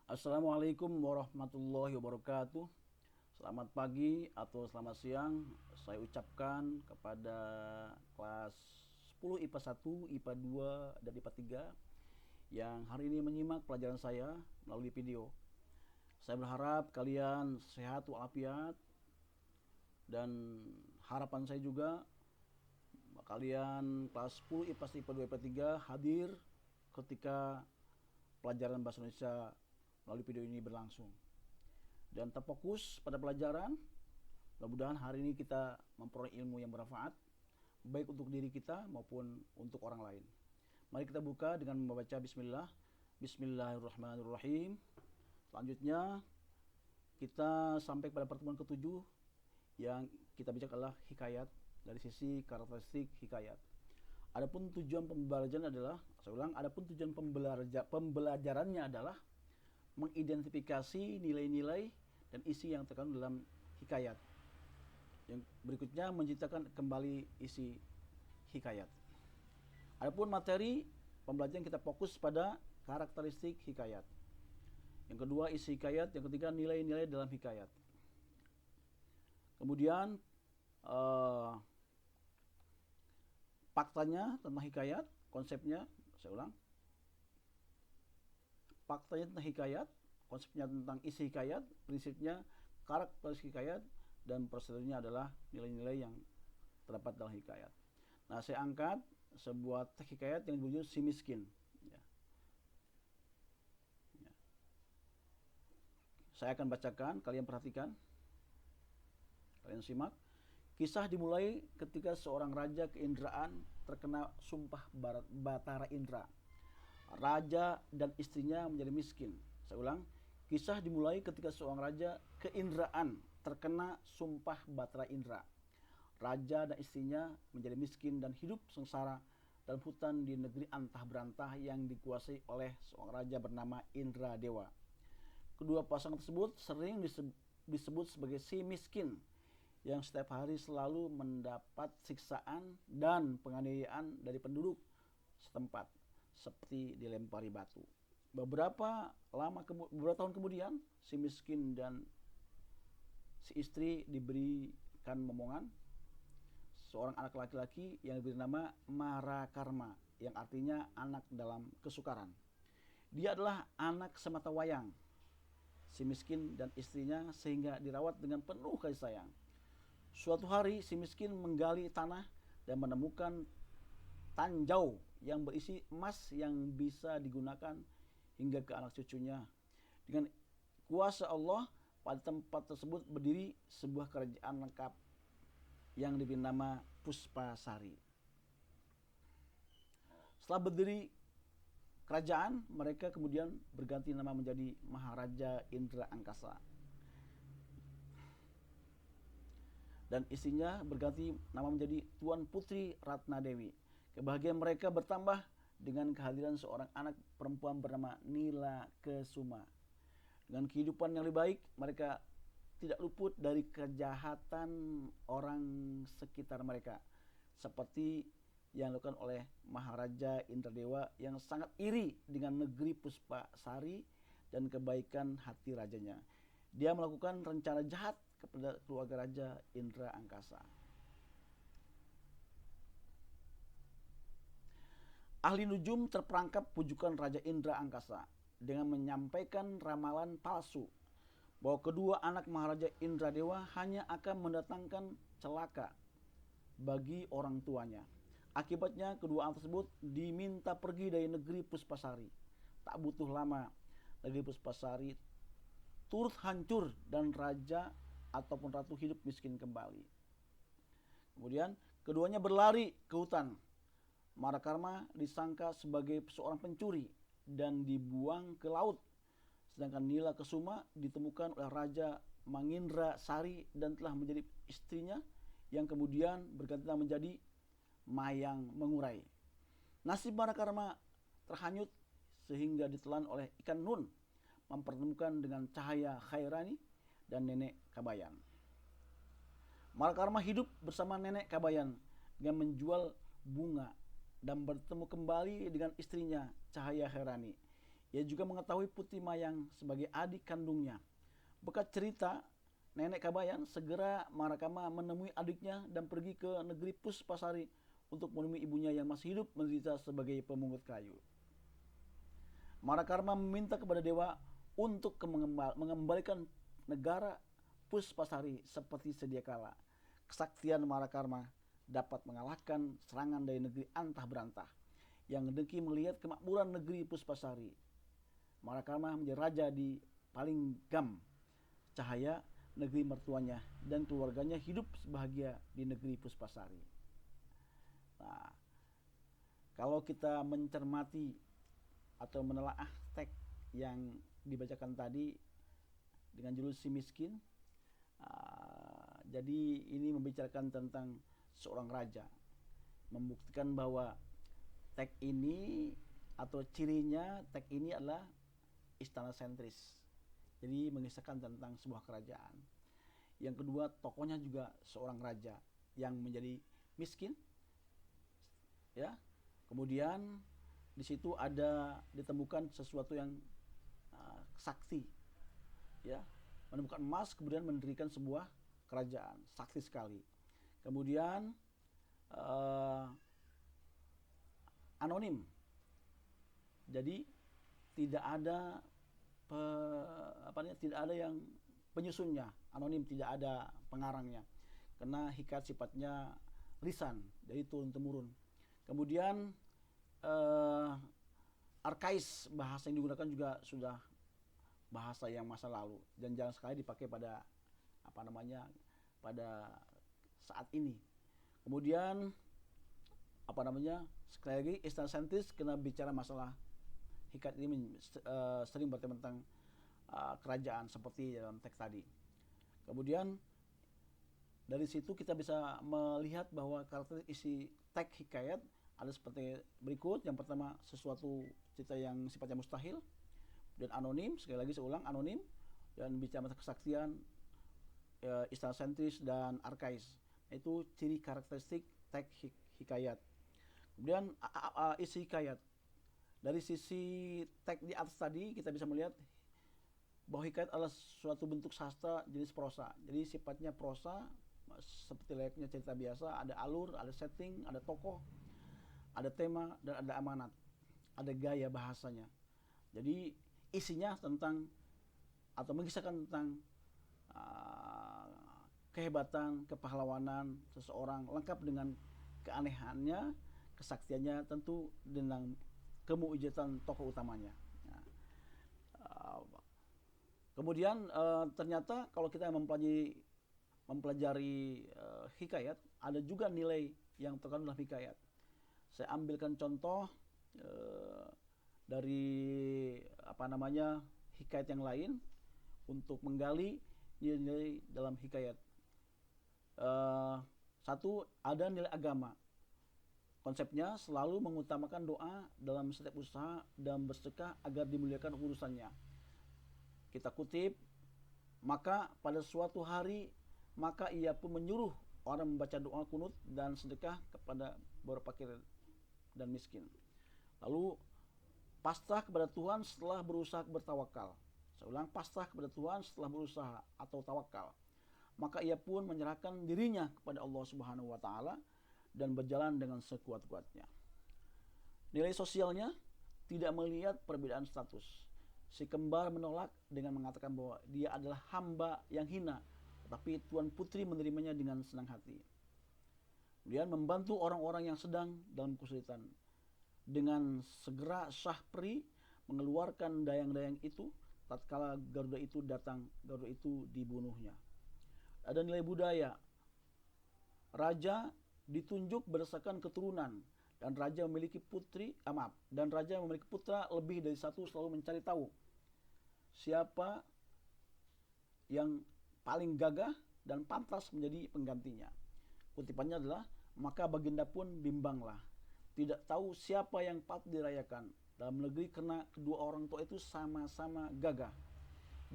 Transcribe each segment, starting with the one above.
Assalamualaikum warahmatullahi wabarakatuh. Selamat pagi atau selamat siang saya ucapkan kepada kelas 10 IPA 1, IPA 2, dan IPA 3 yang hari ini menyimak pelajaran saya melalui video. Saya berharap kalian sehat walafiat, dan harapan saya juga kalian kelas 10 IPA 1, IPA 2, IPA 3 hadir ketika pelajaran bahasa Indonesia melalui video ini berlangsung dan terfokus pada pelajaran. Mudah-mudahan hari ini kita memperoleh ilmu yang bermanfaat baik untuk diri kita maupun untuk orang lain. Mari kita buka dengan membaca bismillah. Bismillahirrahmanirrahim. Selanjutnya kita sampai pada pertemuan ketujuh yang kita bicara adalah hikayat dari sisi karakteristik hikayat. Adapun tujuan pembelajaran adalah, saya ulang, adapun tujuan pembelajarannya adalah mengidentifikasi nilai-nilai dan isi yang terkandung dalam hikayat. Yang berikutnya menciptakan kembali isi hikayat. Adapun materi pembelajaran kita fokus pada karakteristik hikayat. Yang kedua isi hikayat, yang ketiga nilai-nilai dalam hikayat. Kemudian faktanya tentang hikayat, konsepnya, saya ulang. Faktanya tentang hikayat, konsepnya tentang isi hikayat, prinsipnya, karakteristik hikayat, dan prosedurnya adalah nilai-nilai yang terdapat dalam hikayat. Nah, saya angkat sebuah teks hikayat yang berjudul Si Miskin. Ya. Ya. Saya akan bacakan, kalian perhatikan, kalian simak. Kisah dimulai ketika seorang raja keindraan terkena sumpah batara indra. Raja dan istrinya menjadi miskin. Saya ulang, kisah dimulai ketika seorang raja keindraan terkena sumpah batara indra. Raja dan istrinya menjadi miskin dan hidup sengsara dalam hutan di negeri antah berantah yang dikuasai oleh seorang raja bernama Indra Dewa. Kedua pasangan tersebut sering disebut sebagai si miskin yang setiap hari selalu mendapat siksaan dan penganiayaan dari penduduk setempat, seperti dilempari batu. Beberapa tahun kemudian, si miskin dan si istri diberikan momongan seorang anak laki-laki yang diberi nama Marakarma, yang artinya anak dalam kesukaran. Dia adalah anak sematawayang si miskin dan istrinya, sehingga dirawat dengan penuh kasih sayang. Suatu hari si miskin menggali tanah dan menemukan tanjau yang berisi emas yang bisa digunakan hingga ke anak cucunya. Dengan kuasa Allah, pada tempat tersebut berdiri sebuah kerajaan lengkap yang diberi nama Puspasari. Setelah berdiri kerajaan, mereka kemudian berganti nama menjadi Maharaja Indra Angkasa. Dan istrinya berganti nama menjadi Tuan Putri Ratna Dewi. Kebahagiaan mereka bertambah dengan kehadiran seorang anak perempuan bernama Nila Kesuma. Dengan kehidupan yang lebih baik, mereka tidak luput dari kejahatan orang sekitar mereka, seperti yang dilakukan oleh Maharaja Indradewa yang sangat iri dengan negeri Puspasari dan kebaikan hati rajanya. Dia melakukan rencana jahat kepada keluarga Raja Indra Angkasa. Ahli nujum terperangkap pujukan Raja Indra Angkasa dengan menyampaikan ramalan palsu bahwa kedua anak Maharaja Indradewa hanya akan mendatangkan celaka bagi orang tuanya. Akibatnya kedua anak tersebut diminta pergi dari negeri Puspasari. Tak butuh lama, negeri Puspasari turut hancur dan raja ataupun ratu hidup miskin kembali. Kemudian keduanya berlari ke hutan. Marakarma disangka sebagai seorang pencuri dan dibuang ke laut. Sedangkan Nila Kesuma ditemukan oleh Raja Mangindra Sari dan telah menjadi istrinya, yang kemudian berganti nama menjadi Mayang Mengurai. Nasib Marakarma terhanyut sehingga ditelan oleh ikan nun, mempertemukan dengan Cahaya Khairani dan Nenek Kabayan. Marakarma hidup bersama Nenek Kabayan dengan menjual bunga dan bertemu kembali dengan istrinya Cahaya Khairani Ia juga mengetahui Putri Mayang sebagai adik kandungnya. Berkat cerita, Nenek Kabayan segera Marakama menemui adiknya dan pergi ke negeri Puspasari untuk menemui ibunya yang masih hidup menderita sebagai pemungut kayu. Marakarma meminta kepada dewa untuk mengembalikan negara Puspasari seperti sedia kala. Kesaktian Marakarma dapat mengalahkan serangan dari negeri Antah Berantah yang dengki melihat kemakmuran negeri Puspasari. Marakarma menjadi raja di Palinggam, Cahaya, negeri mertuanya, dan keluarganya hidup bahagia di negeri Puspasari. Nah, kalau kita mencermati atau menelaah teks yang dibacakan tadi dengan judul Si Miskin, jadi ini membicarakan tentang seorang raja, membuktikan bahwa teks ini atau cirinya teks ini adalah istana sentris. Jadi mengisahkan tentang sebuah kerajaan. Yang kedua, tokohnya juga seorang raja yang menjadi miskin, ya. Kemudian di situ ada ditemukan sesuatu yang sakti, ya. Menemukan emas, kemudian mendirikan sebuah kerajaan, sakti sekali. Kemudian anonim. Jadi tidak ada tidak ada yang penyusunnya, anonim, tidak ada pengarangnya. Karena hikayat sifatnya lisan, dari turun temurun. Kemudian arkais, bahasa yang digunakan juga sudah bahasa yang masa lalu dan jarang sekali dipakai pada pada saat ini. Kemudian sekali lagi istana sentris kena bicara masalah hikayat ini sering bertema tentang kerajaan seperti dalam teks tadi. Kemudian dari situ kita bisa melihat bahwa karakter isi teks hikayat ada seperti berikut. Yang pertama, sesuatu cerita yang sifatnya mustahil, dan anonim, sekali lagi saya ulang, anonim, dan bicara tentang kesaktian, istana sentris, dan arkais. Itu ciri karakteristik teks hikayat. Kemudian isi hikayat. Dari sisi teks di atas tadi kita bisa melihat bahwa hikayat adalah suatu bentuk sastra jenis prosa. Jadi sifatnya prosa seperti layaknya cerita biasa, ada alur, ada setting, ada tokoh, ada tema, dan ada amanat, ada gaya bahasanya. Jadi isinya tentang atau mengisahkan tentang kehebatan, kepahlawanan seseorang, lengkap dengan keanehannya, kesaktiannya, tentu dengan kemu'jizatan tokoh utamanya. Nah, kemudian ternyata kalau kita mempelajari hikayat, ada juga nilai yang terkandung dalam hikayat. Saya ambilkan contoh dari hikayat yang lain untuk menggali nilai-nilai dalam hikayat. Satu, ada nilai agama. Konsepnya selalu mengutamakan doa dalam setiap usaha dan bersedekah agar dimuliakan urusannya. Kita kutip, maka pada suatu hari maka ia pun menyuruh orang membaca doa kunut dan sedekah kepada berfakir dan miskin. Lalu pasrah kepada Tuhan setelah berusaha bertawakal. Saya ulang, pasrah kepada Tuhan setelah berusaha atau tawakal. Maka ia pun menyerahkan dirinya kepada Allah Subhanahu wa taala dan berjalan dengan sekuat-kuatnya. Nilai sosialnya tidak melihat perbedaan status. Si kembar menolak dengan mengatakan bahwa dia adalah hamba yang hina, tetapi Tuan Putri menerimanya dengan senang hati. Kemudian membantu orang-orang yang sedang dalam kesulitan. Dengan segera Syahpri mengeluarkan dayang-dayang itu, tatkala Garuda itu datang, Garuda itu dibunuhnya. Ada nilai budaya. Raja ditunjuk berdasarkan keturunan, dan raja memiliki putra lebih dari satu, selalu mencari tahu siapa yang paling gagah dan pantas menjadi penggantinya. Kutipannya adalah, maka Baginda pun bimbanglah, tidak tahu siapa yang patut dirayakan dalam negeri karena kedua orang tua itu sama-sama gagah.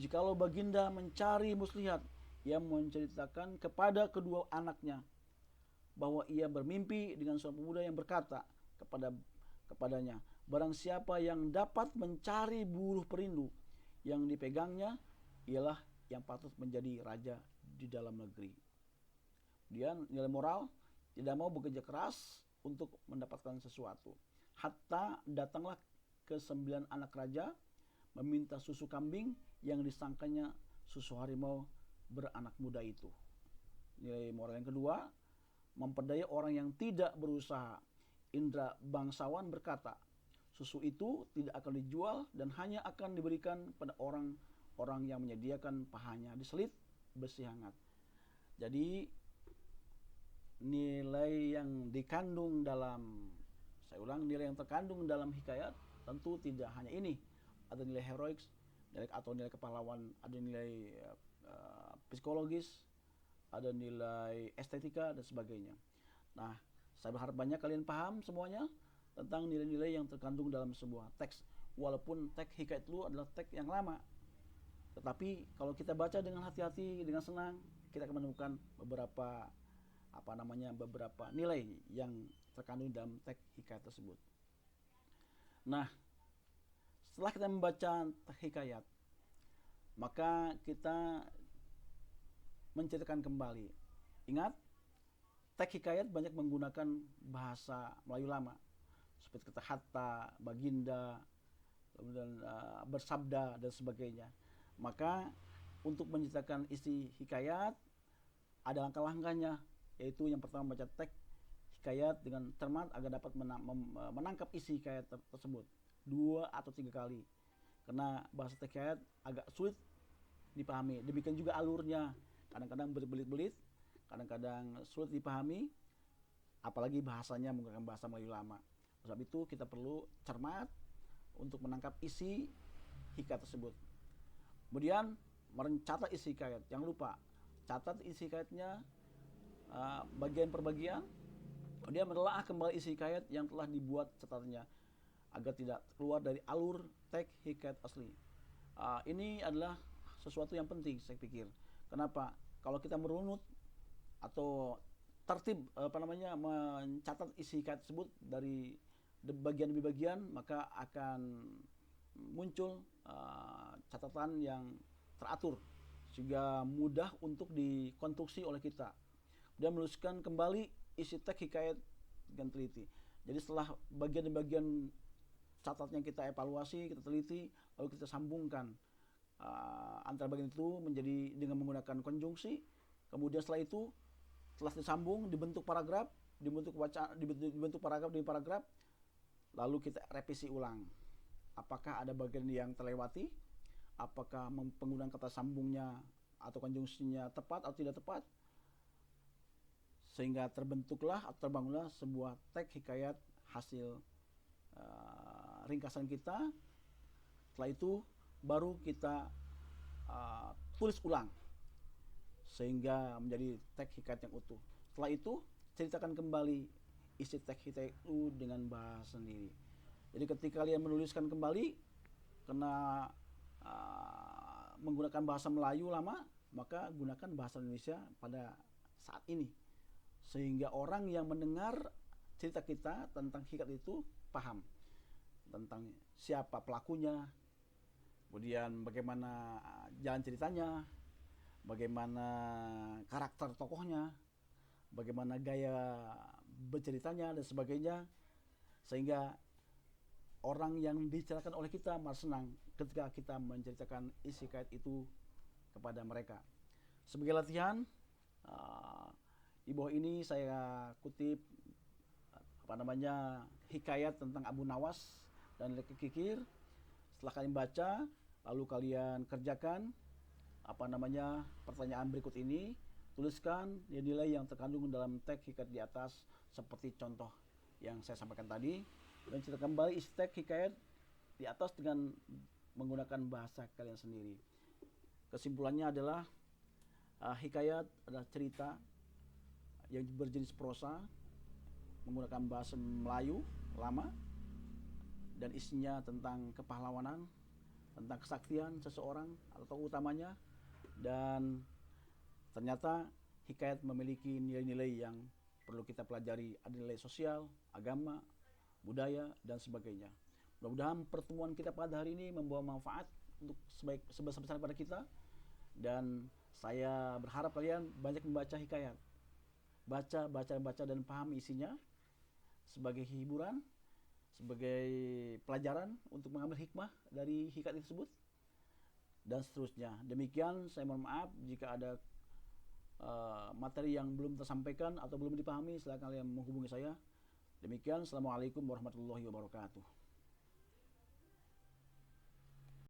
Jikalau Baginda mencari muslihat, ia menceritakan kepada kedua anaknya bahwa ia bermimpi dengan seorang pemuda yang berkata kepadanya Barang siapa yang dapat mencari buruh perindu yang dipegangnya, ialah yang patut menjadi raja di dalam negeri. Kemudian nilai moral, tidak mau bekerja keras untuk mendapatkan sesuatu. Hatta datanglah ke 9 anak raja meminta susu kambing yang disangkanya susu harimau beranak muda itu. Nilai moral yang kedua, memperdaya orang yang tidak berusaha. Indra bangsawan berkata, susu itu tidak akan dijual dan hanya akan diberikan pada orang-orang yang menyediakan pahanya diselit besi hangat. Jadi nilai yang dikandung dalam, saya ulang, nilai yang terkandung dalam hikayat tentu tidak hanya ini. Ada nilai heroik atau nilai kepahlawan, ada nilai psikologis, ada nilai estetika dan sebagainya. Nah, saya berharap banyak kalian paham semuanya tentang nilai-nilai yang terkandung dalam sebuah teks. Walaupun teks hikayat itu adalah teks yang lama, tetapi kalau kita baca dengan hati-hati, dengan senang, kita akan menemukan beberapa nilai yang terkandung dalam teks hikayat tersebut. Nah, setelah kita membaca teks hikayat, maka kita menceritakan kembali. Ingat, teks hikayat banyak menggunakan bahasa Melayu lama, seperti kata hatta, baginda, kemudian bersabda dan sebagainya. Maka untuk menceritakan isi hikayat ada langkah-langkahnya, yaitu yang pertama baca teks hikayat dengan cermat agar dapat menangkap isi hikayat tersebut 2 atau 3 kali, karena bahasa teks hikayat agak sulit dipahami. Demikian juga alurnya, kadang-kadang berbelit-belit, kadang-kadang sulit dipahami, apalagi bahasanya menggunakan bahasa Melayu lama. Sebab itu kita perlu cermat untuk menangkap isi hikayat tersebut. Kemudian mencatat isi hikayat. Jangan lupa catat isi hikayatnya bagian per bagian. Kemudian menelaah kembali isi hikayat yang telah dibuat catatannya agar tidak keluar dari alur teks hikayat asli. Ini adalah sesuatu yang penting saya pikir. Kenapa? Kalau kita merunut atau tertib mencatat isi hikayat tersebut dari bagian demi bagian, maka akan muncul catatan yang teratur sehingga mudah untuk dikonstruksi oleh kita. Kemudian menuliskan kembali isi teks hikayat dengan teliti. Jadi setelah bagian demi bagian catatnya kita evaluasi, kita teliti, lalu kita sambungkan antara bagian itu menjadi dengan menggunakan konjungsi. Kemudian setelah itu, setelah disambung, dibentuk paragraf, dibentuk paragraf demi paragraf, lalu kita revisi ulang. Apakah ada bagian yang terlewati? Apakah penggunaan kata sambungnya atau konjungsinya tepat atau tidak tepat? Sehingga terbentuklah atau terbangunlah sebuah teks hikayat hasil ringkasan kita. Setelah itu baru kita tulis ulang sehingga menjadi teks hikayat yang utuh. Setelah itu ceritakan kembali isi teks hikayat itu dengan bahasa sendiri. Jadi ketika kalian menuliskan kembali karena menggunakan bahasa Melayu lama, maka gunakan bahasa Indonesia pada saat ini sehingga orang yang mendengar cerita kita tentang hikayat itu paham tentang siapa pelakunya, kemudian bagaimana jalan ceritanya, bagaimana karakter tokohnya, bagaimana gaya berceritanya dan sebagainya, sehingga orang yang diceritakan oleh kita merasa senang ketika kita menceritakan isi hikayat itu kepada mereka. Sebagai latihan, di bawah ini saya kutip hikayat tentang Abu Nawas dan Leki Kikir. Setelah kalian baca, lalu kalian kerjakan pertanyaan berikut ini. Tuliskan nilai yang terkandung dalam teks hikayat di atas seperti contoh yang saya sampaikan tadi, dan ceritakan kembali isi teks hikayat di atas dengan menggunakan bahasa kalian sendiri. Kesimpulannya adalah hikayat adalah cerita yang berjenis prosa menggunakan bahasa Melayu lama dan isinya tentang kepahlawanan, tentang kesaktian seseorang atau utamanya, dan ternyata hikayat memiliki nilai-nilai yang perlu kita pelajari, ada nilai sosial, agama, budaya, dan sebagainya. Mudah-mudahan pertemuan kita pada hari ini membawa manfaat untuk sebesar-besar pada kita, dan saya berharap kalian banyak membaca hikayat. Baca dan pahami isinya sebagai hiburan, sebagai pelajaran untuk mengambil hikmah dari hikayat tersebut dan seterusnya. Demikian, saya mohon maaf jika ada materi yang belum tersampaikan atau belum dipahami, silakan kalian menghubungi saya. Demikian, assalamualaikum warahmatullahi wabarakatuh.